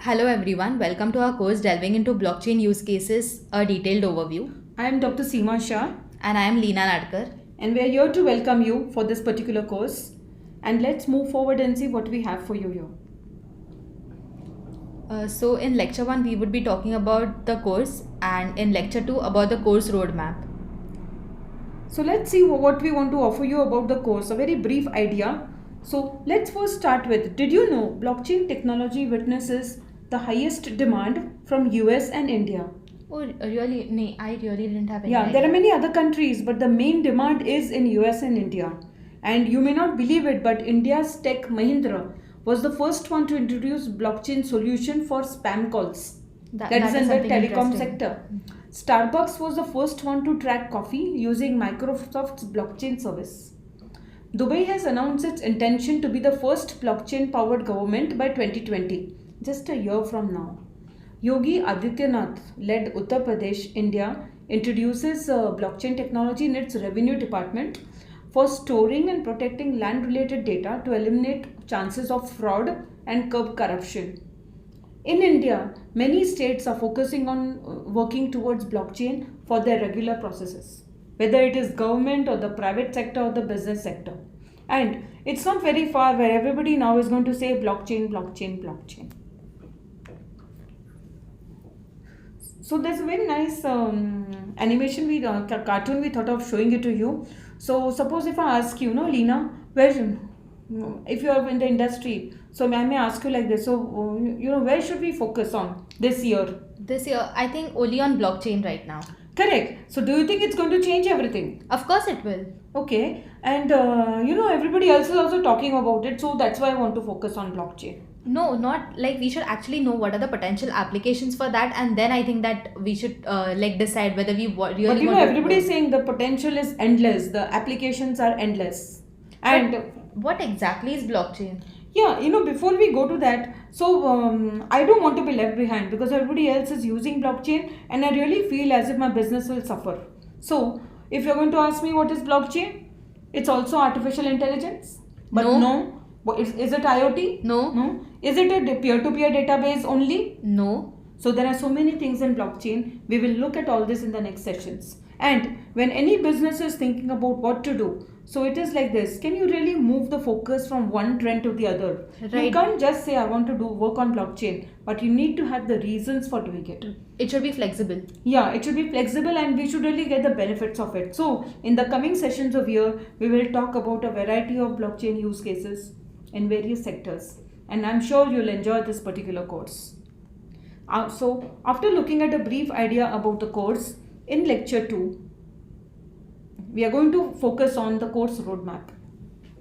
Hello everyone, welcome to our course delving into blockchain use cases, a detailed overview. I am Dr. Seema Shah And I am Leena Nadkar. and we are here to welcome you for this particular course. And let's move forward and see what we have for you here. So in lecture 1 we would be talking about the course, and in lecture 2 about the course roadmap. So let's see what we want to offer you about the course, a very brief idea. So let's first start with, did you know blockchain technology witnesses the highest demand from US and India? Oh really? No, I really didn't have any Yeah, idea. there are many other countries, but the main demand is in US and India. And you may not believe it, but India's tech Mahindra was the first one to introduce blockchain solution for spam calls. That is in the something telecom interesting. sector. Starbucks was the first one to track coffee using Microsoft's blockchain service. Dubai has announced its intention to be the first blockchain powered government by 2020, just a year from now. Yogi Adityanath led Uttar Pradesh, India, introduces blockchain technology in its revenue department for storing and protecting land related data to eliminate chances of fraud and curb corruption. In India, many states are focusing on working towards blockchain for their regular processes, whether it is government or the private sector or the business sector. And it's not very far where everybody now is going to say blockchain, blockchain, blockchain. So there's a very nice animation cartoon we thought of showing it to you. So suppose if I ask you, no, Leena, where if you are in the industry, so I may ask you like this. So where should we focus on this year? This year, I think only on blockchain right now. Correct. So do you think it's going to change everything? Of course it will. Okay. And everybody else is also talking about it. So that's why I want to focus on blockchain. No, not like we should actually know what are the potential applications for that, and then I think that we should decide whether we really But want to. everybody is saying the potential is endless. The applications are endless. And What exactly is blockchain? yeah, before we go to that, so I don't want to be left behind because everybody else is using blockchain and I really feel as if my business will suffer. So, if you're going to ask me what is blockchain, it's also artificial intelligence. But No. no. Is it IoT? No. No. Is it a peer-to-peer database only? No. So there are so many things in blockchain. We will look at all this in the next sessions. And when any business is thinking about what to do, so it is like this. Can you really move the focus from one trend to the other? Right. You can't just say I want to do work on blockchain, but you need to have the reasons for doing it. It should be flexible. Yeah, it should be flexible and we should really get the benefits of it. So in the coming sessions of here, we will talk about a variety of blockchain use cases in various sectors. And I'm sure you'll enjoy this particular course. So after looking at a brief idea about the course, in lecture 2, we are going to focus on the course roadmap.